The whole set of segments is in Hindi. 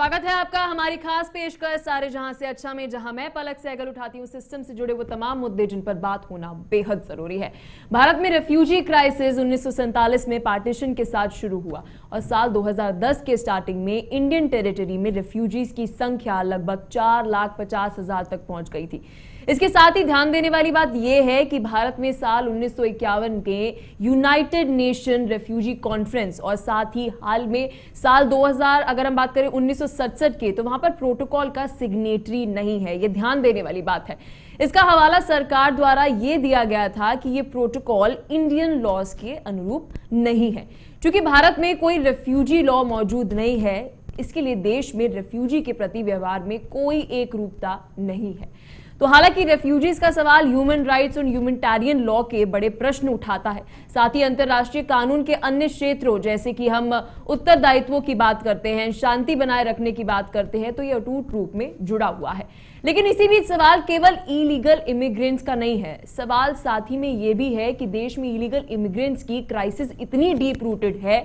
स्वागत है आपका हमारी खास पेशकश सारे जहां से अच्छा में, जहां मैं पलक सहगल उठाती हूं सिस्टम से जुड़े वो तमाम मुद्दे जिन पर बात होना बेहद जरूरी है। भारत में रेफ्यूजी क्राइसिस 1947 में पार्टीशन के साथ शुरू हुआ और साल 2010 के स्टार्टिंग में इंडियन टेरिटरी में रेफ्यूजीज की संख्या लगभग 4,50,000 तक पहुंच गई थी। इसके साथ ही ध्यान देने वाली बात यह है कि भारत में साल 1951 के यूनाइटेड नेशन रेफ्यूजी कॉन्फ्रेंस और साथ ही हाल में साल 2000 अगर हम बात करें 1967 के, तो वहां पर प्रोटोकॉल का सिग्नेटरी नहीं है। यह ध्यान देने वाली बात है। इसका हवाला सरकार द्वारा यह दिया गया था कि यह प्रोटोकॉल इंडियन लॉज के अनुरूप नहीं है। क्योंकि भारत में कोई रेफ्यूजी लॉ मौजूद नहीं है, इसके लिए देश में रेफ्यूजी के प्रति व्यवहार में कोई एक रूपता नहीं है। तो हालांकि रेफ्यूजीज का सवाल ह्यूमन राइट्स और ह्यूमैनिटेरियन लॉ के बड़े प्रश्न उठाता है, साथ ही अंतर्राष्ट्रीय कानून के अन्य क्षेत्रों जैसे कि हम उत्तरदायित्वों की बात करते हैं, शांति बनाए रखने की बात करते हैं, तो यह अटूट रूप में जुड़ा हुआ है। लेकिन इसी बीच सवाल केवल इलीगल इमिग्रेंट्स का नहीं है, सवाल साथ ही में यह भी है कि देश में इलीगल इमिग्रेंट्स की क्राइसिस इतनी डीप रूटेड है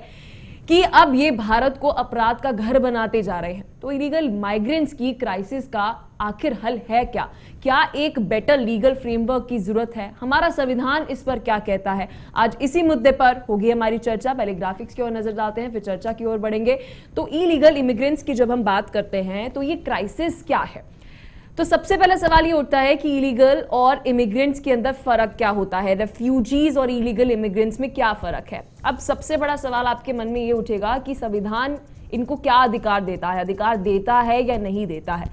कि अब ये भारत को अपराध का घर बनाते जा रहे हैं। तो इलीगल माइग्रेंट्स की क्राइसिस का आखिर हल है क्या? क्या एक बेटर लीगल फ्रेमवर्क की जरूरत है? हमारा संविधान इस पर क्या कहता है? आज इसी मुद्दे पर होगी हमारी चर्चा। पहले ग्राफिक्स की ओर नजर डालते हैं, फिर चर्चा की ओर बढ़ेंगे। तो इलीगल इमिग्रेंट्स की जब हम बात करते हैं तो ये क्राइसिस क्या है? तो सबसे पहला सवाल ये उठता है कि इलीगल और इमिग्रेंट्स के अंदर फर्क क्या होता है, रेफ्यूजीज और इलीगल इमिग्रेंट्स में क्या फर्क है। अब सबसे बड़ा सवाल आपके मन में ये उठेगा कि संविधान इनको क्या अधिकार देता है, अधिकार देता है या नहीं देता है।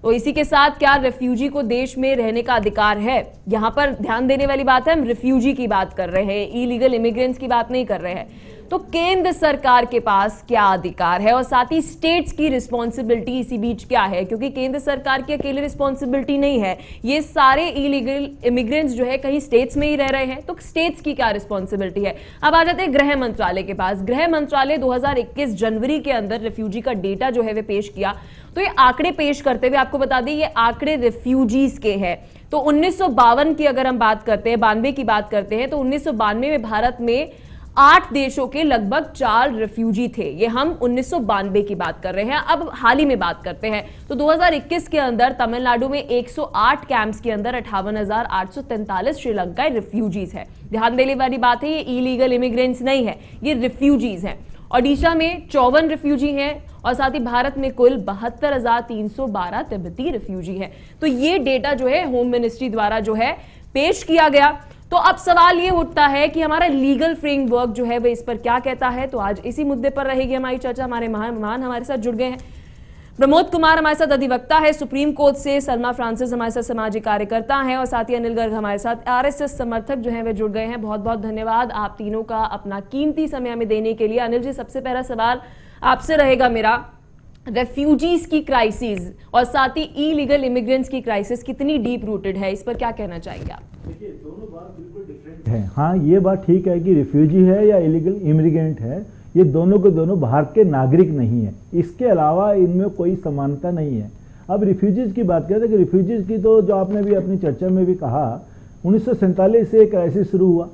तो इसी के साथ क्या रेफ्यूजी को देश में रहने का अधिकार है? यहां पर ध्यान देने वाली बात है, हम रेफ्यूजी की बात कर रहे हैं, इलीगल इमिग्रेंट्स की बात नहीं कर रहे हैं। तो केंद्र सरकार के पास क्या अधिकार है और साथ ही स्टेट्स की रिस्पॉन्सिबिलिटी इसी बीच क्या है? क्योंकि केंद्र सरकार की अकेले रिस्पॉन्सिबिलिटी नहीं है, ये सारे इलीगल इमिग्रेंट्स जो है कहीं स्टेट्स में ही रह रहे हैं, तो स्टेट्स की क्या रिस्पॉन्सिबिलिटी है। अब आ जाते हैं गृह मंत्रालय के पास। गृह मंत्रालय 2021 जनवरी के अंदर रेफ्यूजी का डेटा जो है वे पेश किया। तो ये आंकड़े पेश करते हुए आपको बता दें, ये आंकड़े रेफ्यूजीज के हैं। तो 1952 की अगर हम बात करते हैं, 92 की बात करते हैं, तो 1992 में भारत में 8 देशों के लगभग 4 रेफ्यूजी थे। ये हम 1992 की बात कर रहे हैं। अब हाल ही में बात करते हैं तो 2021 के अंदर तमिलनाडु में 108 कैंप्स के अंदर 58,843 श्रीलंकाई रेफ्यूजीज है। ध्यान देने वाली बात है, ये इलीगल इमिग्रेंट्स नहीं है, ये रेफ्यूजीज हैं। ओडिशा में 54 रेफ्यूजी हैं और साथ ही भारत में कुल 72,312 तिब्बती रेफ्यूजी हैं। तो ये डेटा जो है होम मिनिस्ट्री द्वारा जो है पेश किया गया। तो अब सवाल ये उठता है कि हमारा लीगल फ्रेमवर्क जो है वह इस पर क्या कहता है। तो आज इसी मुद्दे पर रहेगी हमारी चर्चा। हमारे मेहमान हमारे साथ जुड़ गए हैं। प्रमोद कुमार हमारे साथ अधिवक्ता है सुप्रीम कोर्ट से, सलमा फ्रांसिस हमारे साथ सामाजिक कार्यकर्ता हैं और साथ ही अनिल गर्ग हमारे साथ आरएसएस समर्थक जो हैं वे जुड़ गए हैं। बहुत बहुत धन्यवाद आप तीनों का अपना कीमती समय हमें देने के लिए। अनिल जी, सबसे पहला सवाल आपसे रहेगा मेरा, रेफ्यूजीज की क्राइसिस और साथ ही इलीगल इमिग्रेंट्स की क्राइसिस कितनी डीप रूटेड है, इस पर क्या कहना चाहेंगे आप? देखिए, दोनों बात बिल्कुल डिफरेंट है। हाँ, ये बात ठीक है कि रिफ्यूजी है या इलीगल इमिग्रेंट है, ये दोनों के दोनों भारत के नागरिक नहीं है। इसके अलावा इनमें कोई समानता नहीं है। अब रिफ्यूजीज की बात करें कि रिफ्यूजीज की तो जो आपने भी अपनी चर्चा में भी कहा, 1947 से क्राइसिस शुरू हुआ।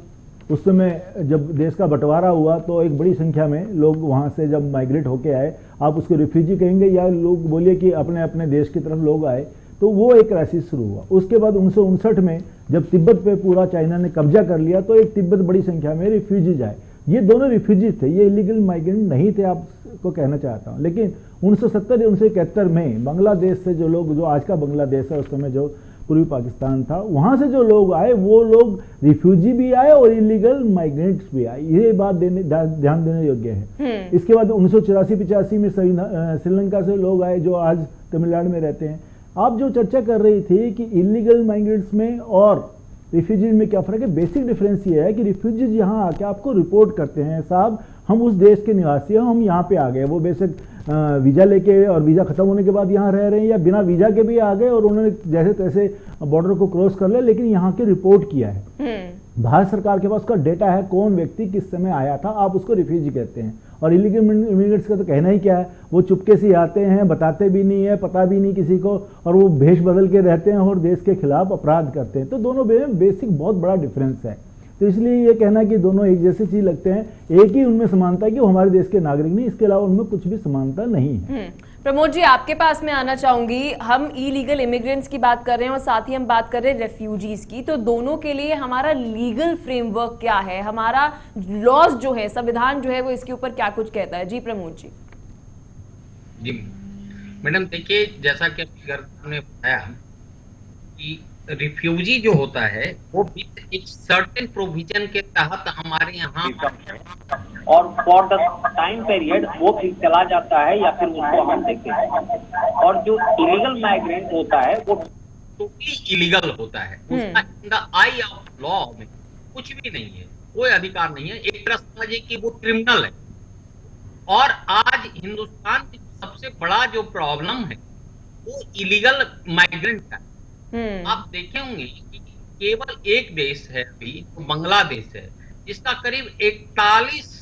उस समय जब देश का बंटवारा हुआ तो एक बड़ी संख्या में लोग वहाँ से जब माइग्रेट होके आए, आप उसको रिफ्यूजी कहेंगे या लोग बोलिए कि अपने अपने देश की तरफ लोग आए, तो वो एक क्राइसिस शुरू हुआ। उसके बाद 1959 में जब तिब्बत पे पूरा चाइना ने कब्जा कर लिया तो एक तिब्बत बड़ी संख्या में रिफ्यूजीज आए। ये दोनों रिफ्यूजीज थे, ये इलीगल माइग्रेंट नहीं थे, आपको कहना चाहता हूँ। लेकिन 1970 या 1971 में बांग्लादेश से जो लोग, जो आज का बांग्लादेश है, उस समय जो पूर्वी पाकिस्तान था, वहाँ से जो लोग आए वो लोग रिफ्यूजी भी आए और इलीगल माइग्रेंट्स भी आए। ये बात ध्यान देने योग्य है। इसके बाद 1984-85 में श्रीलंका से लोग आए जो आज तमिलनाडु में रहते हैं। आप जो चर्चा कर रही थी कि इलीगल माइग्रेंट्स में और रिफ्यूजीज में क्या फ़र्क है, बेसिक डिफरेंस ये है कि रिफ्यूजीज यहाँ आके आपको रिपोर्ट करते हैं, साहब हम उस देश के निवासी हैं, हम यहाँ पे आ गए। वो बेसिक वीज़ा लेके और वीज़ा ख़त्म होने के बाद यहाँ रह रहे हैं, या बिना वीज़ा के भी आ गए और उन्होंने जैसे तैसे बॉर्डर को क्रॉस कर लिया, लेकिन यहाँ के रिपोर्ट किया है। भारत सरकार के पास उसका डेटा है, कौन व्यक्ति किस समय आया था, आप उसको रिफ्यूजी कहते हैं। और इलीगल इमिग्रेंट्स का तो कहना ही क्या है, वो चुपके से आते हैं, बताते भी नहीं है, पता भी नहीं किसी को, और वो भेष बदल के रहते हैं और देश के खिलाफ अपराध करते हैं। तो दोनों में बेसिक बहुत बड़ा डिफरेंस है। तो इसलिए ये कहना कि दोनों एक जैसी चीज लगते हैं, एक ही उनमें समानता है कि वो हमारे देश के नागरिक नहीं, इसके अलावा उनमें कुछ भी समानता नहीं है। प्रमोद जी, आपके पास मैं आना चाहूंगी। हम इलीगल इमिग्रेंट्स की बात कर रहे हैं और साथ ही हम बात कर रहे हैं रेफ्यूजीज की, तो दोनों के लिए हमारा लीगल फ्रेमवर्क क्या है, हमारा लॉज जो है, संविधान जो है, वो इसके ऊपर क्या कुछ कहता है? जी प्रमोद जी। जी मैडम, देखिए, जैसा कि आपने बताया कि रिफ्यूजी जो होता है वो एक सर्टेन प्रोविजन के तहत हमारे यहाँ और फॉर द टाइम पीरियड वो फिर चला जाता है या फिर उसको हम देखते हैं। और जो इलीगल माइग्रेंट होता है वो टोटली इलीगल होता है, उसका in the I of law में कुछ भी नहीं है, कोई अधिकार नहीं है। एक तरह समझिए कि वो क्रिमिनल है। और आज हिंदुस्तान की सबसे बड़ा जो प्रॉब्लम है वो इलीगल माइग्रेंट का। आप देखे होंगे कि केवल एक देश है अभी, तो बांग्लादेश है, जिसका करीब 41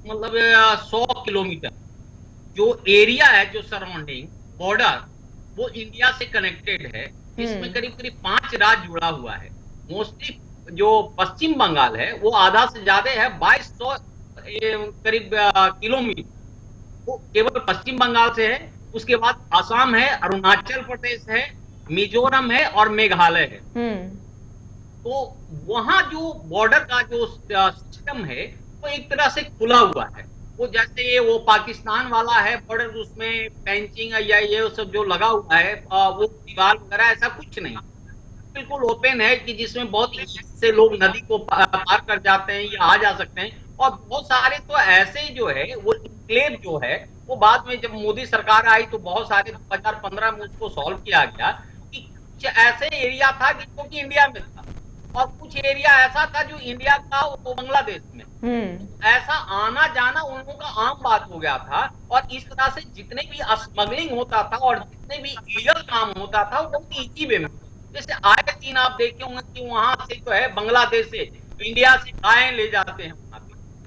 मतलब 100 किलोमीटर जो एरिया है, जो सराउंडिंग बॉर्डर, वो इंडिया से कनेक्टेड है। इसमें करीब करीब 5 राज्य जुड़ा हुआ है। मोस्टली जो पश्चिम बंगाल है वो आधा से ज्यादा है, 2200 करीब किलोमीटर वो केवल पश्चिम बंगाल से है। उसके बाद असम है, अरुणाचल प्रदेश है, मिजोरम है और मेघालय है। तो वहां जो बॉर्डर का जो सिस्टम है वो एक तरह से खुला हुआ है। वो जैसे वो पाकिस्तान वाला है बॉर्डर, उसमें पेंचिंग या ये सब जो लगा हुआ है, वो दीवार वगैरह ऐसा कुछ नहीं, बिल्कुल ओपन है कि जिसमें बहुत इजी से लोग नदी को पार कर जाते हैं या आ जा सकते हैं। और बहुत सारे तो ऐसे जो है वो इंक्लेव जो है वो बाद में जब मोदी सरकार आई तो बहुत सारे 2015 में उसको सॉल्व किया गया कि कुछ ऐसे एरिया था जो कि इंडिया में था और कुछ एरिया ऐसा था जो इंडिया का वो बांग्लादेश में। ऐसा आना जाना उन लोगों का आम बात हो गया था। और इस तरह से जितने भी स्मगलिंग होता था और जितने भी इलीगल काम होता था वो बहुत इजी वे में, जैसे आए दिन आप देखे होंगे कि वहां से जो है बांग्लादेश से इंडिया से गायें ले जाते हैं।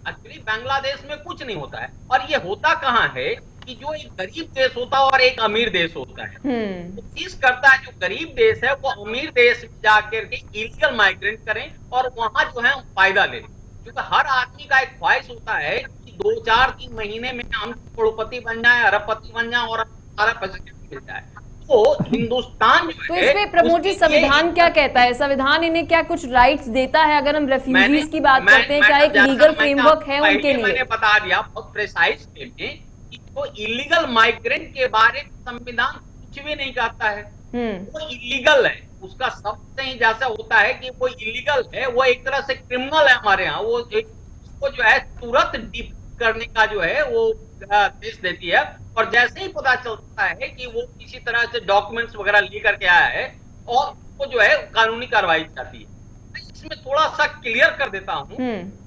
एक्चुअली बांग्लादेश में कुछ नहीं होता है। और ये होता कहाँ है कि जो एक गरीब देश होता है और एक अमीर देश होता है, कोशिश करता है जो गरीब देश है वो अमीर देश में जाकर के इलीगल माइग्रेंट करें और वहां जो है फायदा ले लें। क्योंकि हर आदमी का एक ख्वाहिश होता है कि 2-4-3 महीने में हम करोड़पति बन जाए, अरबपति बन जाए और सारा पैसा मिल जाए। तो हिंदुस्तान जो तो इसमें प्रमोद जी संविधान क्या कहता है? संविधान इन्हें क्या कुछ राइट्स देता है? अगर हम रेफ्यूजीज की बात करते हैं, क्या एक लीगल फ्रेमवर्क है उनके लिए? मैंने बता दिया बहुत प्रिसाइज वे में कि वो इलीगल माइग्रेंट के बारे में संविधान कुछ भी नहीं कहता है। वो इलीगल है, उसका शब्द ही जैसा होता है कि वो इलीगल है, वो एक तरह से क्रिमिनल है हमारे यहाँ। वो उसको जो है तुरंत डिप करने का जो है वो देश देती है। और जैसे ही पता चलता है कि वो किसी तरह से डॉक्यूमेंट्स वगैरह लेकर के आया है और वो जो है कानूनी कार्रवाई जाती है। इसमें थोड़ा सा क्लियर कर देता हूं,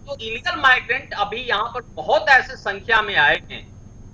तो इलीगल माइग्रेंट अभी यहाँ पर बहुत ऐसे संख्या में आए हैं।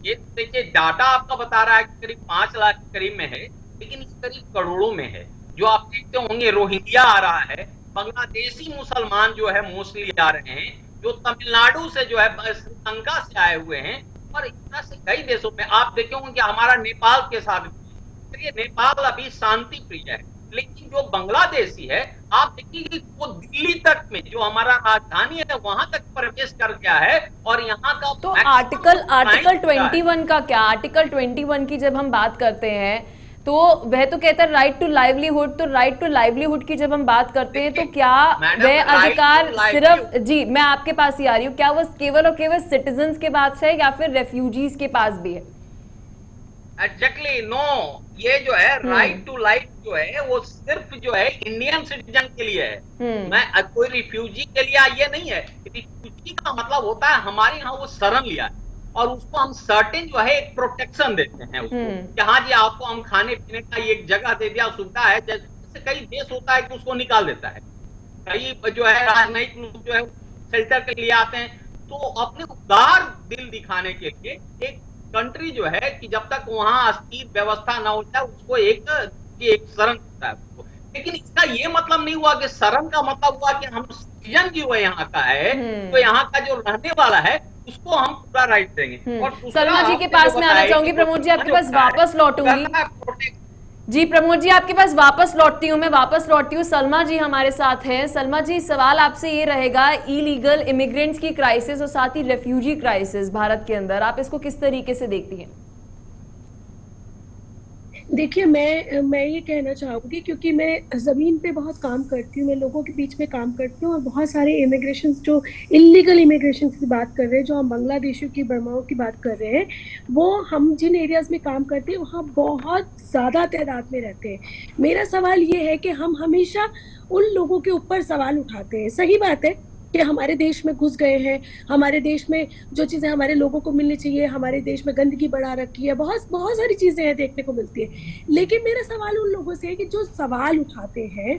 ये देखिए डाटा आपका बता रहा है कि करीब 5 लाख के करीब में है, लेकिन इस करीब करोड़ों में है। जो आप देखते होंगे रोहिंग्या आ रहा है, बांग्लादेशी मुसलमान जो है मोस्टली आ रहे हैं, जो तमिलनाडु से जो है श्रीलंका से आए हुए हैं और इस तरह से कई देशों में आप देखे होंगे कि हमारा नेपाल के साथ भी, नेपाल अभी शांति प्रिय है, लेकिन जो बांग्लादेशी है आप देखिए वो दिल्ली तक में जो हमारा राजधानी है वहां तक प्रवेश कर गया है। और यहाँ का तो आर्टिकल 21 का क्या? आर्टिकल 21 की जब हम बात करते हैं तो वह तो कहता है राइट टू लाइवलीहुड। तो राइट टू लाइवलीहुड की जब हम बात करते हैं तो क्या वह अधिकार सिर्फ, जी मैं आपके पास ही आ रही हूँ, क्या वो केवल और केवल सिटीजन्स के पास है या फिर रेफ्यूजीज के पास भी है? एग्जैक्टली नो, ये जो है राइट टू लाइफ जो है वो सिर्फ जो है इंडियन सिटीजन के लिए है। मैं कोई रिफ्यूजी के लिए ये नहीं है। रिफ्यूजी का मतलब होता है हमारे यहाँ वो शरण लिया है और उसको हम सर्टेन जो है एक प्रोटेक्शन देते हैं उसको कि हाँ जी आपको हम खाने पीने का एक जगह दे दिया, सुविधा है। जैसे कई देश होता है कि उसको निकाल देता है, कई जो है राजनयिक लोग जो है शेल्टर के लिए आते हैं। तो अपने उदार दिल दिखाने के लिए एक कंट्री जो है कि जब तक वहां स्थिर व्यवस्था ना हो जाए उसको एक शरण देता है उसको। लेकिन इसका ये मतलब नहीं हुआ कि शरण का मतलब हुआ कि हम सिटीजन जो है यहाँ का है तो यहाँ का जो रहने वाला है उसको हम पूरा राइट देंगे। और सलमा जी के पास मैं आना चाहूंगी। प्रमोद जी आपके पास वापस लौटूंगी। जी प्रमोद जी आपके पास वापस लौटती हूँ, मैं वापस लौटती हूँ। सलमा जी हमारे साथ हैं। सलमा जी सवाल आपसे ये रहेगा, इलीगल इमिग्रेंट्स की क्राइसिस और साथ ही रेफ्यूजी क्राइसिस भारत के अंदर, आप इसको किस तरीके से देखती हैं? देखिए, मैं ये कहना चाहूंगी, क्योंकि मैं जमीन पे बहुत काम करती हूँ, मैं लोगों के बीच में काम करती हूँ, और बहुत सारे इमिग्रेशन जो इलीगल इमिग्रेशन की बात कर रहे हैं, जो हम बांग्लादेशियों की, बर्माओं की बात कर रहे हैं, वो हम जिन एरियाज में काम करते हैं वहाँ बहुत ज्यादा तादाद में रहते हैं। मेरा सवाल ये है कि हम हमेशा उन लोगों के ऊपर सवाल उठाते हैं। सही बात है कि हमारे देश में घुस गए हैं, हमारे देश में जो चीजें हमारे लोगों को मिलनी चाहिए, हमारे देश में गंदगी बढ़ा रखी है, बहुत बहुत सारी चीजें हैं देखने को मिलती है। लेकिन मेरा सवाल उन लोगों से है कि जो सवाल उठाते हैं,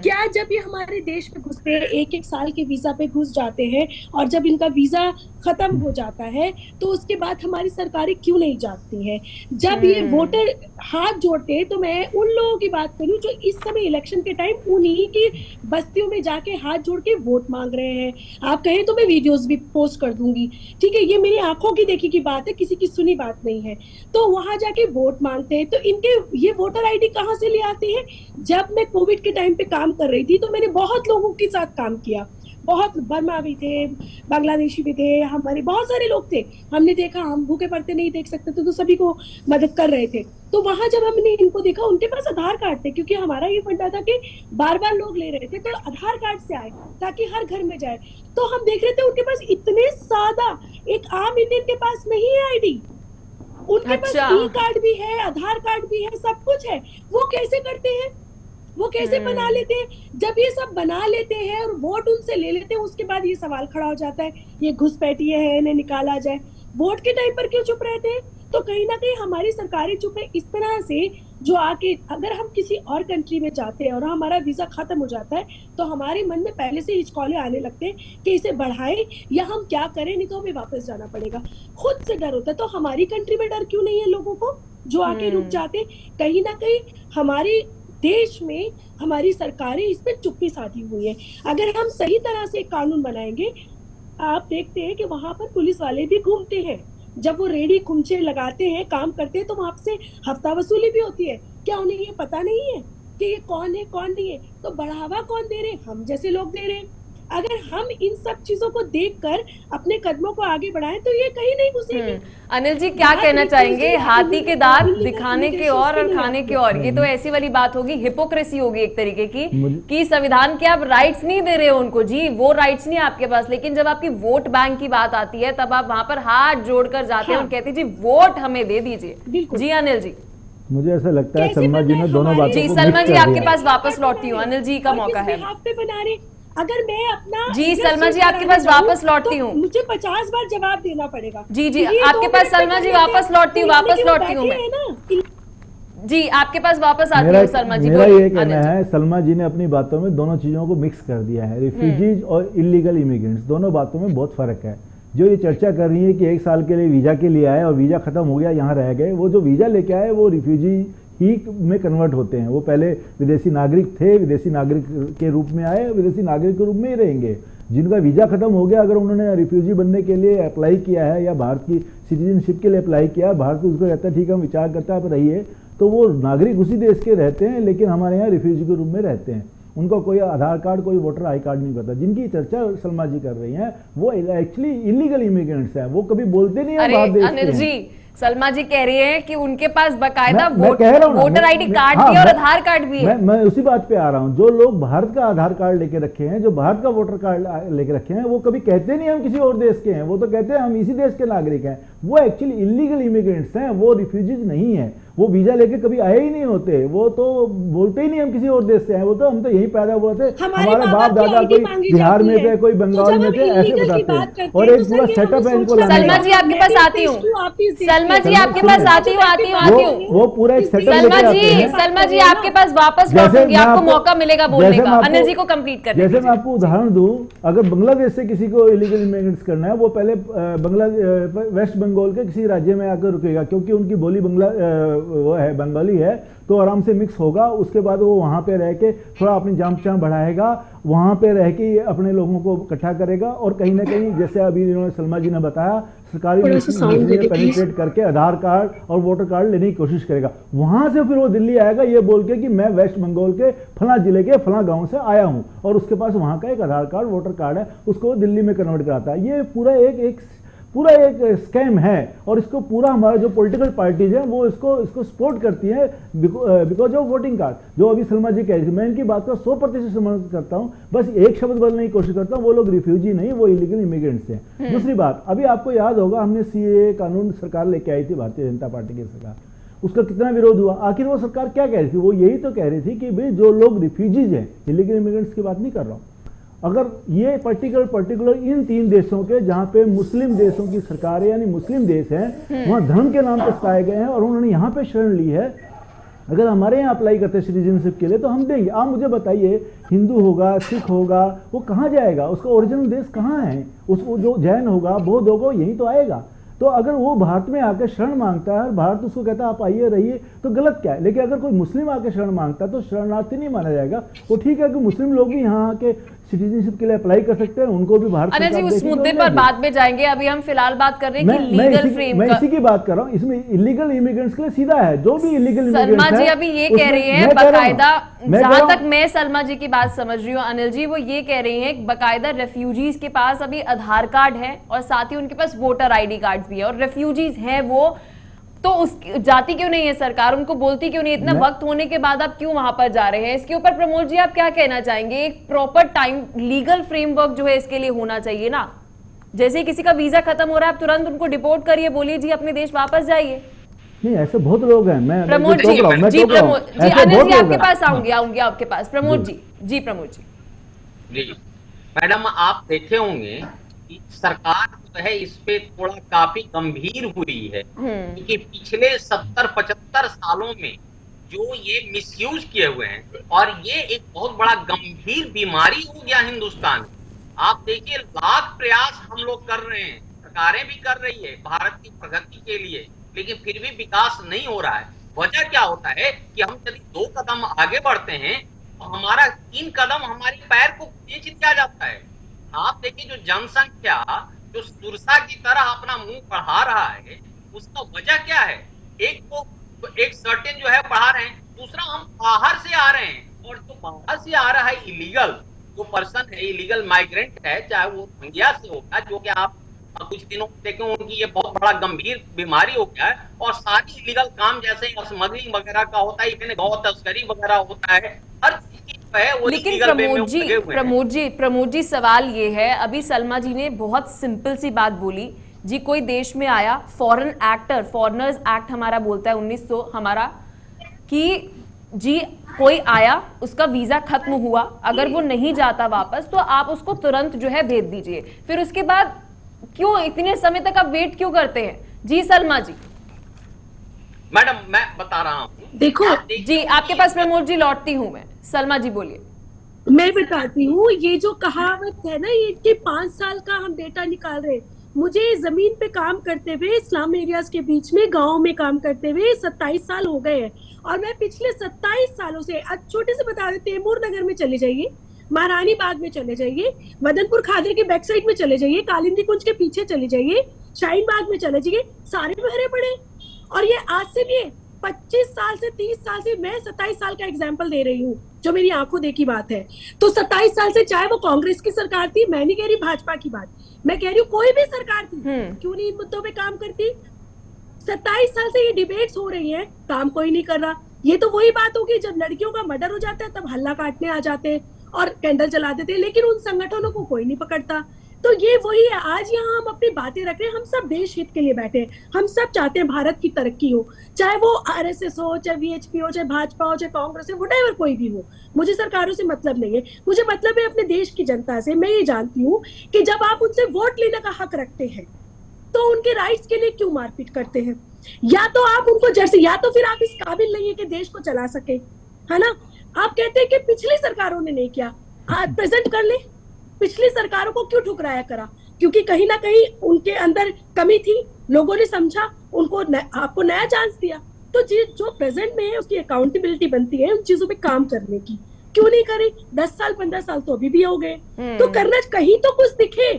क्या जब ये हमारे देश में घुसते हैं, 1-1 साल के वीजा पे घुस जाते हैं, और जब इनका वीजा खत्म हो जाता है तो उसके बाद हमारी सरकारें क्यों नहीं जागती हैं? जब ये वोटर हाथ जोड़ते हैं, तो मैं उन लोगों की बात करूं जो इस समय इलेक्शन के टाइम उन्हीं की बस्तियों में जाके हाथ जोड़ के वोट मांग रहे हैं। आप कहें तो मैं वीडियोस भी पोस्ट कर दूंगी, ठीक है, ये मेरी आंखों की देखी की बात है, किसी की सुनी बात नहीं है। तो वहां जाके वोट मांगते हैं, तो इनके ये वोटर आईडी कहाँ से ले आते हैं? जब मैं कोविड के टाइम पे काम कर रही थी तो मैंने बहुत लोगों के साथ काम किया, बहुत बर्मा भी थे, बांग्लादेशी भी थे, हमारे बहुत सारे लोग थे। हमने देखा, हम भूखे पड़ते नहीं देख सकते थे तो सभी को मदद कर रहे थे। तो वहां जब हमने इनको देखा, उनके पास आधार कार्ड थे, क्योंकि हमारा ये फंडा था कि बार बार लोग ले रहे थे, तो आधार कार्ड से आए ताकि हर घर में जाए। तो हम देख रहे थे उनके पास इतने सादा, एक आम इंडियन के पास नहीं है आईडी, उनके पास ई कार्ड भी है, आधार कार्ड भी है, सब कुछ है। वो कैसे करते हैं, वो कैसे बना लेते हैं? जब ये सब बना लेते हैं और वोट उनसे ले लेते हैं, उसके बाद ये सवाल खड़ा हो जाता है, ये घुसपैठिए है, इन्हें निकाला जाए। वोट के टाइम पर क्यों चुप रहते हैं? तो कहीं ना कहीं हमारी सरकारें चुप है। इस तरह से जो आके, अगर हम किसी और कंट्री में जाते हैं और हमारा वीजा खत्म हो जाता है, तो हमारे मन में पहले से हिचकौले आने लगते हैं कि इसे बढ़ाएं या हम क्या करें, नहीं तो हमें वापस जाना पड़ेगा। खुद से डर होता है। तो हमारी कंट्री में डर क्यों नहीं है लोगों को जो आके रुक जाते? कहीं ना कहीं हमारे देश में हमारी सरकारें इस पे चुप्पी साधी हुई है। अगर हम सही तरह से कानून बनाएंगे, आप देखते हैं कि वहां पर पुलिस वाले भी घूमते हैं, जब वो रेडी खुमचे लगाते हैं, काम करते हैं, तो वहां से हफ्ता वसूली भी होती है। क्या उन्हें ये पता नहीं है कि ये कौन है कौन नहीं है? तो बढ़ावा कौन दे रहे हैं? हम जैसे लोग दे रहे हैं। अगर हम इन सब चीजों को देखकर अपने कदमों को आगे बढ़ाएं तो ये कहीं नहीं घुसेंगे। अनिल जी, क्या कहना चाहेंगे? हाथी के दांत दिखाने के और खाने के और, ये तो ऐसी वाली बात होगी, हिपोक्रेसी होगी एक तरीके की, कि संविधान के आप राइट्स नहीं दे रहे हो उनको। जी, वो राइट्स नहीं आपके पास, लेकिन जब आपकी वोट बैंक की बात आती है तब आप वहां पर हाथ जोड़कर जाते हैं और कहते हैं जी वोट हमें दे दीजिए। जी अनिल जी, मुझे ऐसा लगता है सलमा जी ने दोनों बातों जी, को सलमा मिक्स जी कर आपके दिया। पास वापस लौटती हूँ। अनिल जी का मौका है। अगर मैं अपना जी सलमा जी आपके पास वापस लौटती हूँ। मुझे 50 बार जवाब देना पड़ेगा। जी जी, आपके पास सलमा जी वापस लौटती हूँ, वापस लौटती हूँ मैं। जी, आपके पास वापस आती हूँ सलमा जी। मेरा ये कहना है, सलमा जी ने अपनी बातों में दोनों चीजों को मिक्स कर दिया है। रिफ्यूजीज और इलीगल इमिग्रेंट्स, दोनों बातों में बहुत फर्क है। जो ये चर्चा कर रही है कि 1 साल के लिए वीजा के लिए आए और वीजा खत्म हो गया, यहाँ रह गए, वो जो वीजा लेके आए वो रिफ्यूजी ही में कन्वर्ट होते हैं। वो पहले विदेशी नागरिक थे, विदेशी नागरिक के रूप में आए, विदेशी नागरिक के रूप में ही रहेंगे। जिनका वीजा खत्म हो गया, अगर उन्होंने रिफ्यूजी बनने के लिए अप्लाई किया है या भारत की सिटीजनशिप के लिए अप्लाई किया, भारत उसको कहता है ठीक है हम विचार करते हैं आप रहिए, तो वो नागरिक उसी देश के रहते हैं, लेकिन हमारे यहाँ रिफ्यूजी के रूप में रहते हैं। उनका कोई आधार कार्ड, कोई वोटर आई कार्ड नहीं पता। जिनकी चर्चा सलमा जी कर रही हैं वो एक्चुअली इलीगल इमिग्रेंट्स हैं, वो कभी बोलते नहीं है भारत देश अनिल जी, सलमा जी कह रही हैं कि उनके पास बकायदा वोटर आईडी कार्ड भी और आधार कार्ड भी है। मैं उसी बात पे आ रहा हूँ। जो लोग भारत का आधार कार्ड लेके रखे हैं, जो भारत का वोटर कार्ड लेके रखे हैं, वो कभी कहते नहीं हम किसी और देश के हैं, वो तो कहते हैं हम इसी देश के नागरिक हैं। वो एक्चुअली इलीगल इमिग्रेंट्स हैं, वो रिफ्यूजीज नहीं है। वो वीजा लेके कभी आए ही नहीं होते, वो तो बोलते ही नहीं हम किसी और देश से हैं, वो तो हम तो यही पैदा हुए थे, हमारे बाप दादा कोई बिहार में थे, कोई बंगाल में थे, ऐसे बताते हैं। और एक पूरा सेटअप है इनको लाने का। सलमा जी आपके पास आती हूँ, सलमा जी आपके पास आती हूँ। वो पूरा एक सेटअप सलमा जी आपके पास वापस लौटूंगी, आपको मौका मिलेगा बोलने का। अनिल जी को कंप्लीट करने जैसे मैं आपको उदाहरण दूं, अगर बांग्लादेश से किसी को इलीगल इमिग्रेंट्स करना है, वो पहले वेस्ट बंगाल के किसी राज्य में आकर रुकेगा, क्योंकि उनकी बोली वो है बंगाली है, तो आराम से मिक्स होगा। उसके बाद वो वहाँ पे रह के थोड़ा अपनी जान पहचान बढ़ाएगा, वहाँ पे रह के अपने लोगों को इकट्ठा करेगा, और कहीं ना कहीं जैसे अभी इन्होंने सलमा जी ने बताया, सरकारी में पेनिट्रेट करके आधार कार्ड और वोटर कार्ड लेने की कोशिश करेगा। वहां से फिर वो दिल्ली आएगा ये बोल के कि मैं वेस्ट बंगाल के फला जिले के फला गांव से आया हूं, और उसके पास वहां का एक आधार कार्ड वोटर कार्ड है, उसको दिल्ली में कन्वर्ट कराता है। ये पूरा एक पूरा एक स्कैम है और इसको पूरा हमारा जो पॉलिटिकल पार्टीज हैं वो इसको सपोर्ट करती है बिकॉज ऑफ वोटिंग कार्ड। जो अभी सलमा जी कह रही थी, मैं इनकी बात का 100% समर्थन करता हूं, बस एक शब्द बोलने की कोशिश करता हूं, वो लोग रिफ्यूजी नहीं, वो इलीगल इमिग्रेंट्स हैं। दूसरी बात, अभी आपको याद होगा हमने सीए कानून सरकार लेके आई थी, भारतीय जनता पार्टी की सरकार, उसका कितना विरोध हुआ। आखिर वो सरकार क्या कह रही थी, वो यही तो कह रही थी कि भाई जो लोग रिफ्यूजीज हैं, इलीगल इमिग्रेंट्स की बात नहीं कर रहा हूं, अगर ये पर्टिकुलर इन 3 देशों के जहां पे मुस्लिम देशों की सरकार है, यानी मुस्लिम देश हैं, वहां धर्म के नाम पर सताए गए हैं और उन्होंने यहां पे शरण ली है, अगर हमारे यहाँ अप्लाई करते हैं सिटीजनशिप के लिए तो हम देंगे। आप मुझे बताइए, हिंदू होगा, सिख होगा, वो कहाँ जाएगा, उसका ओरिजिनल देश कहाँ है, उसको जो जैन होगा, बौद्ध होगा, यहीं तो आएगा। तो अगर वो भारत में आकर शरण मांगता है और भारत उसको कहता है आप आइए रहिए, तो गलत क्या है। लेकिन अगर कोई मुस्लिम आकर शरण मांगता है तो शरणार्थी नहीं माना जाएगा। वो ठीक है कि मुस्लिम लोग भी यहाँ आके सिटीजनशिप के लिए अप्लाई कर सकते हैं, उनको भी भारत अनिल जी उस मुद्दे पर बाद में जाएंगे, अभी हम फिलहाल बात कर रहे हैं कि लीगल फ्रेम। मैं इसी की बात कर रहा हूँ, इसमें इलीगल इमिग्रेंट्स के लिए सीधा है, जो भी इलीगल सलमा जी अभी ये कह रही है बाकायदा, जहां तक मैं सलमा जी की बात समझ रही हूँ अनिल जी, वो ये कह रही है बाकायदा रेफ्यूजीज के पास अभी आधार कार्ड है और साथ ही उनके पास वोटर आईडी कार्ड भी है, और रेफ्यूजीज हैं वो तो उस जाती क्यों नहीं है सरकार, उनको बोलती क्यों नहीं, इतना वक्त होने के बाद आप क्यों वहां पर जा रहे हैं। इसके ऊपर प्रमोद जी आप क्या कहना चाहेंगे। एक प्रॉपर टाइम लीगल फ्रेमवर्क जो है इसके लिए होना चाहिए ना, जैसे ही किसी का वीजा खत्म हो रहा है आप तुरंत उनको डिपोर्ट करिए, बोलिए जी अपने देश वापस जाइए। नहीं, ऐसे बहुत लोग हैं। मैं प्रमोद जी, अनिल जी आपके पास आऊंगी आपके पास। प्रमोद जी प्रमोद जी। मैडम आप देखे होंगे कि सरकार जो है इस पे थोड़ा काफी गंभीर हुई है, क्योंकि पिछले 70-75 सालों में जो ये मिसयूज किए हुए हैं और ये एक बहुत बड़ा गंभीर बीमारी हो गया हिंदुस्तान। आप देखिए लाख प्रयास हम लोग कर रहे हैं, सरकारें भी कर रही है भारत की प्रगति के लिए, लेकिन फिर भी विकास नहीं हो रहा है। वजह क्या होता है कि हम यदि 2 कदम आगे बढ़ते हैं तो हमारा 3 कदम हमारे पैर को खींच लिया जाता है। आप देखिए जो जनसंख्या जो सुरसा की तरह अपना मुंह बढ़ा रहा है, उसका वजह क्या है। एक तो एक सर्टेन जो है बढ़ा रहे हैं, दूसरा हम बाहर से आ रहे हैं, और जो बाहर से आ रहा है इलीगल जो पर्सन है, इलीगल माइग्रेंट है, चाहे वो इंडिया से होगा, जो कि आप कुछ दिनों देखें उनकी ये बहुत बड़ा गंभीर बीमारी हो गया है, और सारी इलीगल काम जैसे स्मगलिंग वगैरह का होता है, गौ तस्करी वगैरह होता है, हर चीज है वो। लेकिन प्रमोद जी सवाल ये है, अभी सलमा जी ने बहुत सिंपल सी बात बोली जी, कोई देश में आया, फॉरेन एक्टर, फॉरेनर्स एक्ट हमारा बोलता है 1900 हमारा, कि जी कोई आया, उसका वीजा खत्म हुआ, अगर वो नहीं जाता वापस तो आप उसको तुरंत जो है भेज दीजिए। फिर उसके बाद क्यों इतने समय तक आप वेट क्यों करते हैं। जी सलमा जी। मैडम मैं बता रहा हूँ, देखो जी आपके पास प्रमोद जी लौटती हूँ मैं। सलमा जी बोलिए। मैं बताती हूँ, ये जो कहावत है ना, ये कि 5 साल का हम डेटा निकाल रहे हैं। मुझे जमीन पे काम करते हुए स्लम एरियाज के बीच में गांव में काम करते हुए 27 साल हो गए हैं, और मैं पिछले 27 सालों से, आज छोटे से बता रहे, तैमूर नगर में चले जाइए, महारानी बाग में चले जाइए, मदनपुर खादर के बैक साइड में चले जाइए, कालिंदी कुंज के पीछे चले जाइए, शाहीन बाग में चले जाइए, सारे भरे पड़े। और ये आज से भी 25 साल से 30 साल से, मैं 27 साल का एग्जाम्पल दे रही हूँ जो मेरी आंखों देखी बात है। तो 27 साल से, चाहे वो कांग्रेस की सरकार थी, मैं नहीं कह रही भाजपा की बात, मैं कह रही हूँ कोई भी सरकार थी, क्यों नहीं इन मुद्दों पे काम करती। 27 साल से ये डिबेट्स हो रही है, काम कोई नहीं कर रहा। ये तो वही बात होगी जब लड़कियों का मर्डर हो जाता है तब हल्ला काटने आ जाते हैं और कैंडल जला देते हैं, लेकिन उन संगठनों को कोई नहीं पकड़ता। तो ये वही है, आज यहाँ हम अपनी बातें रख रहे हैं, हम सब देश हित के लिए बैठे हैं, हम सब चाहते हैं भारत की तरक्की हो, चाहे वो आरएसएस हो, चाहे वीएचपी हो, चाहे भाजपा हो, चाहे कांग्रेस हो, व्हाटएवर कोई भी हो। मुझे सरकारों से मतलब नहीं है, मुझे मतलब है अपने देश की जनता से। मैं ये जानती हूँ कि जब आप उनसे वोट लेने का हक रखते हैं तो उनके राइट्स के लिए क्यों मारपीट करते हैं। या तो आप उनको जैसे, या तो फिर आप इस काबिल नहीं है कि देश को चला सके, है ना। आप कहते हैं कि पिछली सरकारों ने नहीं किया, आज प्रेजेंट कर ले, पिछली सरकारों को क्यों ठुकराया करा, क्योंकि कहीं ना कहीं उनके अंदर कमी थी, लोगों ने समझा, उनको आपको नया चांस दिया। तो जो प्रेजेंट में है उसकी अकाउंटेबिलिटी बनती है उन चीजों पे काम करने की, क्यों नहीं करी। 10 साल 15 साल तो अभी भी हो गए, तो करना कहीं तो कुछ दिखे,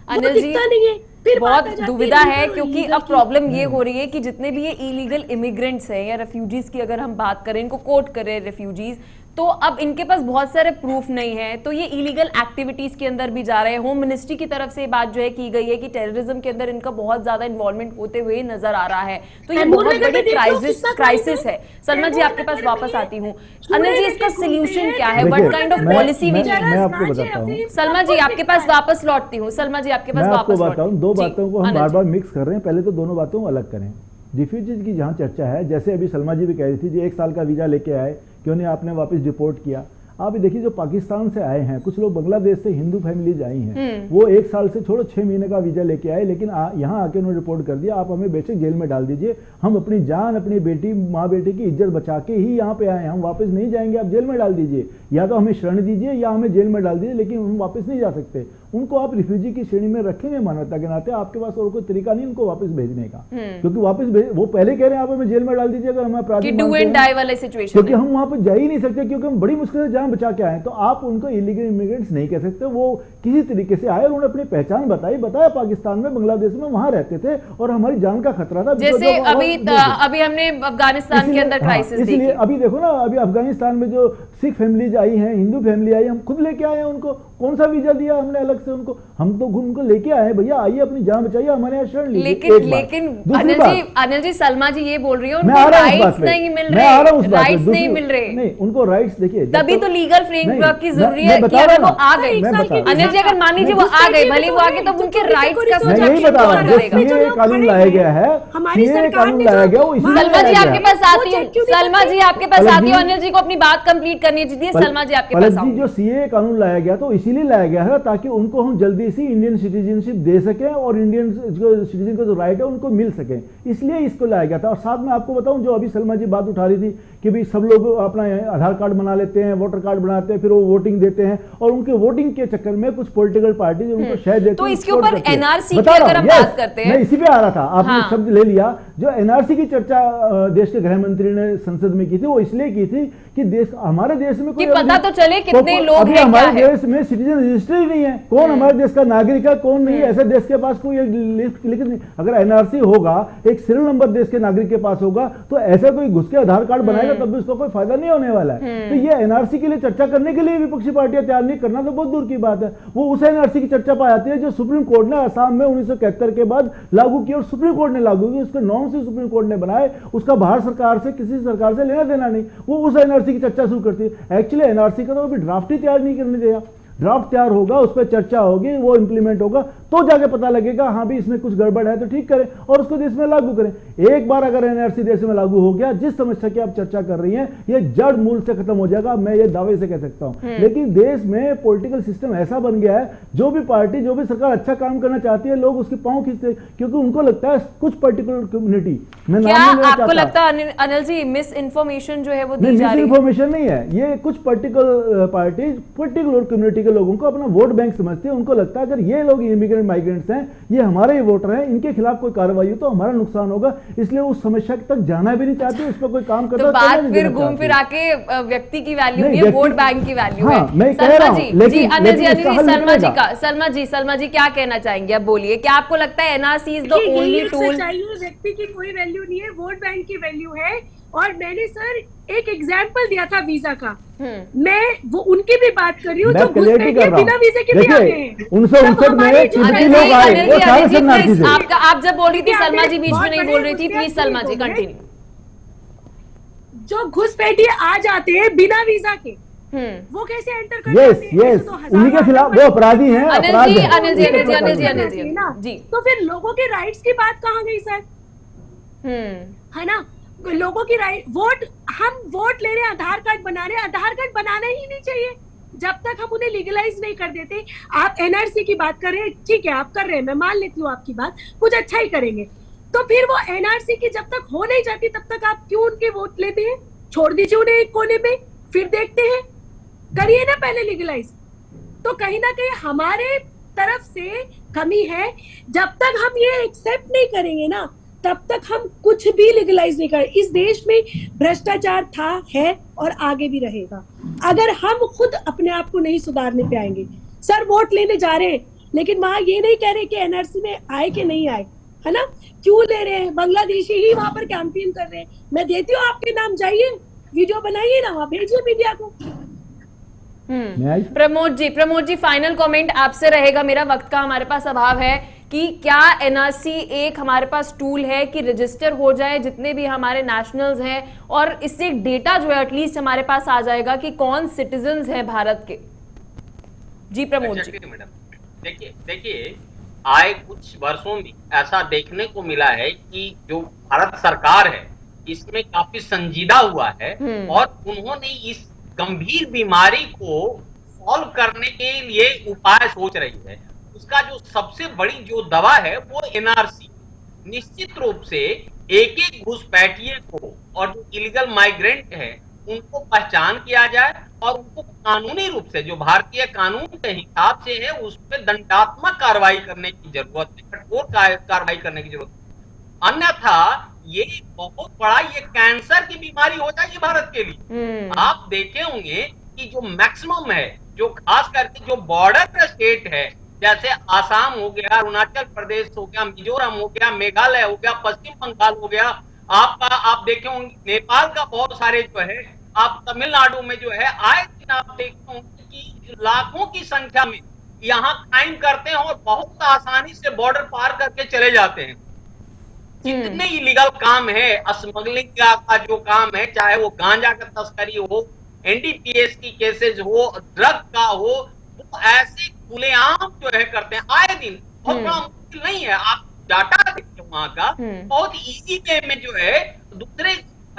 अनिल जी नहीं है। फिर बहुत दुविधा है, क्योंकि अब प्रॉब्लम ये हो रही है कि जितने भी ये इलीगल इमिग्रेंट्स हैं या रेफ्यूजीज की अगर हम बात करें, इनको कोट करें रेफ्यूजीज, तो अब इनके पास बहुत सारे प्रूफ नहीं है, तो ये इलीगल एक्टिविटीज के अंदर भी जा रहे हैं। होम मिनिस्ट्री की तरफ से बात जो है की गई है कि टेररिज्म के अंदर इनका बहुत ज्यादा इन्वॉल्वमेंट होते हुए नजर आ रहा है। तो ये बहुत बड़ी क्राइसिस है। सलमा जी आपके पास वापस आती हूँ। अनिल जी, इसका सोल्यूशन क्या है? What kind of policy we need? मैं आपको बताता हूँ। सलमा जी आपके पास वापस लौटती हूँ। सलमा जी आपके पास वापस बताता हूँ। दो जी, बातों को हम अनिल बार जी। बार मिक्स कर रहे हैं। पहले तो दोनों बातों को अलग करें। रिफ्यूजीज की जहाँ चर्चा है, जैसे अभी सलमा जी भी कह रही थी जी 1 साल का वीजा लेके आए, क्यों नहीं आपने वापस डिपोर्ट किया। आप ये देखिए, जो पाकिस्तान से आए हैं, कुछ लोग बांग्लादेश से हिंदू फैमिलीज आई हैं, वो 1 साल से छोड़ो 6 महीने का वीजा लेके आए, लेकिन यहाँ आके उन्होंने रिपोर्ट कर दिया आप हमें बेशक जेल में डाल दीजिए, हम अपनी जान, अपनी बेटी, माँ बेटी की इज्जत बचा के ही यहाँ पे आए हैं, हम वापस नहीं जाएंगे, आप जेल में डाल दीजिए, या तो हमें शरण दीजिए या हमें जेल में डाल दीजिए, लेकिन हम वापस नहीं जा सकते। उनको आप रिफ्यूजी की श्रेणी में रखेंगे मानवता के नाते, आपके पास और कोई तरीका नहीं उनको वापस भेजने का, क्योंकि वापस वो पहले कह रहे हैं आप हमें जेल में डाल दीजिए अगर हमें अपराधी डू एंड डाई वाला सिचुएशन, क्योंकि हम वहां पर जा ही नहीं सकते, क्योंकि हम बड़ी मुश्किल से जान बचा के आए। तो आप उनको इलीगल इमिग्रेंट्स नहीं कह सकते। वो किसी तरीके से आए, उन्होंने अपनी पहचान बताया पाकिस्तान में, बांग्लादेश में, वहां रहते थे और हमारी जान का खतरा था। जैसे अभी हमने अफगानिस्तान के अंदर क्राइसिस देखी। इसलिए अभी देखो ना, अभी अफगानिस्तान में जो सिख फैमिलीज आई हैं, हिंदू फैमिली आई, हम खुद लेके आए हैं उनको। कौन सा वीजा दिया हमने अलग से उनको? हम तो उनको लेके आए, भैया आइए अपनी जान बचाइए, हमारे यहाँ शरण लीजिए। लेकिन अनिल जी, सलमा जी ये बोल रही है उनको राइट्स नहीं मिल रहे, राइट्स नहीं मिल रहे। नहीं, उनको राइट्स देखिए, तभी तो लीगल फ्रेमवर्क की जरूरी है कि अगर वो आ गए, अनिल जी अगर मान लीजिए वो आ गए, भले वो आ गए, तो उनके राइट्स का मैं यही बता रहा हूँ, सीएए कानून लाया गया है, सीएए कानून लाया गया, वो इसीलिए सलमा जी आपके पास आती है, सलमा जी आपके पास आती है, अनिल जी को अपनी बात कंप्लीट करनी चाहिए। सलमा जी आपके पास जो सीएए कानून लाया गया तो इसीलिए लाया गया है ताकि उनको हम जल्दी से इंडियन सिटीजनशिप दे सकें और इंडियन सिटीजन का जो राइट है उनको मिल सके, इसलिए इसको लाया गया था। और साथ में आपको बताऊं, जो अभी सलमा जी बात उठा रही थी कि भाई सब लोग अपना आधार कार्ड बना लेते हैं, वोटर कार्ड बनाते हैं, फिर वो वोटिंग देते हैं, और उनके वोटिंग के चक्कर में कुछ पॉलिटिकल पार्टी उनको शहर देते हैं। तो इसके ऊपर एनआरसी की अगर हम बात करते हैं, मैं इसी पे आ रहा था, आपने शब्द ले लिया। जो एनआरसी की चर्चा देश के गृह मंत्री ने संसद में की थी, वो इसलिए की थी कि देश, हमारे देश में कोई पता तो चले कितने लोग हैं, हमारे देश में सिटीजन रजिस्टर ही नहीं है, कौन हमारे देश का नागरिक है कौन नहीं है, ऐसे देश के पास कोई लिस्ट नहीं। अगर एनआरसी होगा, एक सीरियल नंबर देश के नागरिक के पास होगा, तो ऐसा कोई घुस के आधार कार्ड बनाएगा तब भी उसको कोई फायदा नहीं होने वाला है। तो ये एनआरसी के लिए चर्चा करने के लिए विपक्षी पार्टियां तैयार नहीं, करना तो बहुत दूर की बात है। वो उस एनआरसी की चर्चा पर आती है जो सुप्रीम कोर्ट ने असम में 1971 के बाद लागू की, और सुप्रीम कोर्ट ने लागू की, उसके नॉर्म से सुप्रीम कोर्ट ने बनाए, उसका बाहर सरकार से, किसी सरकार से लेना देना नहीं। वो उस एनआरसी की चर्चा शुरू करती है। एक्चुअली एनआरसी का तो अभी ड्राफ्ट ही तैयार नहीं करने दिया, ड्राफ्ट तैयार होगा, उस पर चर्चा होगी, वो इंप्लीमेंट होगा, तो जाके पता लगेगा हाँ भी इसमें कुछ गड़बड़ है तो ठीक करें और उसको देश में लागू करें। एक बार अगर एनआरसी देश में लागू हो गया, जिस समस्या की आप चर्चा कर रही हैं, ये जड़ मूल से खत्म हो जाएगा, मैं ये दावे से कह सकता हूं। लेकिन देश में पॉलिटिकल सिस्टम ऐसा बन गया है, जो भी पार्टी, जो भी सरकार अच्छा काम करना चाहती है, लोग उसकी पांव खींचते, क्योंकि उनको लगता है कुछ पर्टिकुलर कम्युनिटी, मैं क्या आपको लगता है अनिल जी मिस इन्फॉर्मेशन जो है वो दी जा रही है? इन्फॉर्मेशन नहीं है, ये कुछ पर्टिकुलर पार्टी, पर्टिकुलर कम्युनिटी के लोगों को अपना वोट बैंक समझते हैं। उनको लगता है अगर ये लोग इमिग्रेंट माइग्रेंट्स हैं, ये हमारे ही वोटर हैं, इनके खिलाफ कोई कार्रवाई हो तो हमारा नुकसान होगा, इसलिए उस समस्या तक जाना भी नहीं चाहती, उस पर कोई काम करता। तो बात फिर घूम फिर आके व्यक्ति की वैल्यू नहीं है, वोट बैंक की वैल्यू है। सलमा जी क्या कहना चाहेंगे? अब बोलिए, क्या आपको लगता है NRC is the only tool? व्यक्ति की कोई वैल्यू नहीं है, वोट बैंक की वैल्यू है। और मैंने सर एक एग्जाम्पल दिया था वीजा का, मैं वो उनकी भी बात कर रही हूँ, जो बिना वीजे के भी आ गए हैं। 1959 में तिब्बती लोग आए, वो सारे शरणार्थी थे। आप जब बोल रही थी सलमा जी बीच में नहीं बोल रही थी, प्लीज सलमा जी कंटिन्यू। जो घुसपैठिए आ जाते हैं बिना वीजा के, वो कैसे एंटर कर जाते हैं? उन्हीं के खिलाफ वो अपराधी हैं। अनिल जी, तो फिर लोगों के राइट्स की बात कहाँ गई सर? है ना, लोगों की राइट, वोट, हम वोट ले रहे हैं, आधार कार्ड बना रहे हैं, आधार कार्ड बनाना ही नहीं चाहिए जब तक हम उन्हें लीगलाइज नहीं कर देते। आप एनआरसी की बात कर रहे हैं, ठीक है आप कर रहे हैं, मैं मान लेती हूँ आपकी बात, कुछ अच्छा ही करेंगे, तो फिर वो एनआरसी की जब तक हो नहीं जाती तब तक आप क्यों उनके वोट लेते हैं? छोड़ दीजिए उन्हें एक कोने में, फिर देखते हैं, करिए ना पहले लीगलाइज। तो कहीं ना कहीं हमारे तरफ से कमी है। जब तक हम ये एक्सेप्ट नहीं करेंगे ना, तब तक हम कुछ भी लीगलाइज नहीं करें। इस देश में भ्रष्टाचार था, है और आगे भी रहेगा, अगर हम खुद अपने आप को नहीं सुधारने पे आएंगे। सर वोट लेने जा रहे हैं, लेकिन वहां ये नहीं कह रहे कि एनआरसी में आए कि नहीं आए, है ना, क्यों ले रहे हैं? बांग्लादेशी ही वहां पर कैंपेन कर रहे हैं। मैं देती हूँ आपके नाम, जाइए वीडियो बनाइए ना, वहां भेजिए मीडिया को। प्रमोद जी फाइनल कमेंट आपसे रहेगा, मेरा वक्त का हमारे पास अभाव है, कि क्या एनआरसी एक हमारे पास टूल है कि रजिस्टर हो जाए जितने भी हमारे नेशनल्स हैं, और इससे डेटा जो है एटलीस्ट हमारे पास आ जाएगा कि कौन सिटीजन्स हैं भारत के। जी प्रमोद जी। मैडम देखिए आए कुछ वर्षों में ऐसा देखने को मिला है कि जो भारत सरकार है इसमें काफी संजीदा हुआ है और उन्होंने इस गंभीर बीमारी को सॉल्व करने के लिए उपाय सोच रही है। उसका जो सबसे बड़ी जो दवा है वो एनआरसी। निश्चित रूप से एक एक घुसपैठिए को और जो इलीगल माइग्रेंट है उनको पहचान किया जाए और उनको कानूनी रूप से जो भारतीय कानून के हिसाब से है उस पर दंडात्मक कार्रवाई करने की जरूरत है, कठोर कार्रवाई करने की जरूरत है। अन्यथा ये बहुत बड़ा ये कैंसर की बीमारी हो जाएगी भारत के लिए। आप देखे होंगे कि जो मैक्सिमम है, जो खास करके जो बॉर्डर स्टेट है जैसे आसाम हो गया, अरुणाचल प्रदेश हो गया, मिजोरम हो गया, मेघालय हो गया, पश्चिम बंगाल हो गया, आप देखे होंगे नेपाल का बहुत सारे जो है, आप तमिलनाडु में जो है आए दिन आप देखते होंगे कि लाखों की संख्या में यहाँ क्राइम करते हैं और बहुत आसानी से बॉर्डर पार करके चले जाते हैं। जितने इलीगल काम है, स्मगलिंग का जो काम है, चाहे वो गांजा का तस्करी हो, एनडीपीएस की केसेस हो, ड्रग का हो, वो ऐसे खुलेआम जो है करते हैं आए दिन। बहुत बड़ा मुश्किल नहीं है, आप डाटा देखिए वहां का, बहुत इजी वे में जो है दूसरे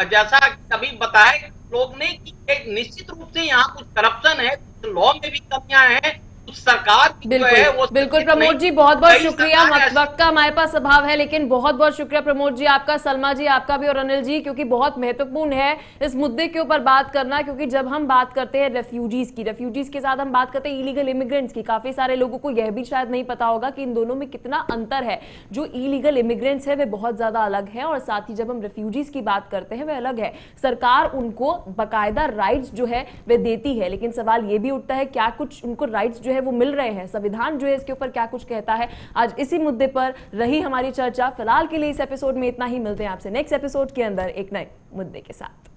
जैसा कभी बताए लोग ने कि एक निश्चित रूप से यहाँ कुछ करप्शन है, कुछ लॉ में भी कमियां हैं, सरकार की जो है वो बिल्कुल प्रमोद जी बहुत बहुत शुक्रिया। वक्त का हमारे पास अभाव है लेकिन बहुत बहुत शुक्रिया प्रमोद जी आपका, सलमा जी आपका भी और अनिल जी, क्योंकि बहुत महत्वपूर्ण है इस मुद्दे के ऊपर बात करना। क्योंकि जब हम बात करते हैं रेफ्यूजीज के साथ हम बात करते हैं इलीगल इमिग्रेंट्स की, काफी सारे लोगों को यह भी शायद नहीं पता होगा कि इन दोनों में कितना अंतर है। जो इलीगल इमिग्रेंट्स है वे बहुत ज्यादा अलग है और साथ ही जब हम रेफ्यूजीज की बात करते हैं वे अलग है। सरकार उनको बाकायदा राइट्स जो है वे देती है, लेकिन सवाल ये भी उठता है क्या कुछ उनको राइट्स जो है वो मिल रहे हैं, संविधान जो है इसके ऊपर क्या कुछ कहता है। आज इसी मुद्दे पर रही हमारी चर्चा। फिलहाल के लिए इस एपिसोड में इतना ही, मिलते हैं आपसे नेक्स्ट एपिसोड के अंदर एक नए मुद्दे के साथ।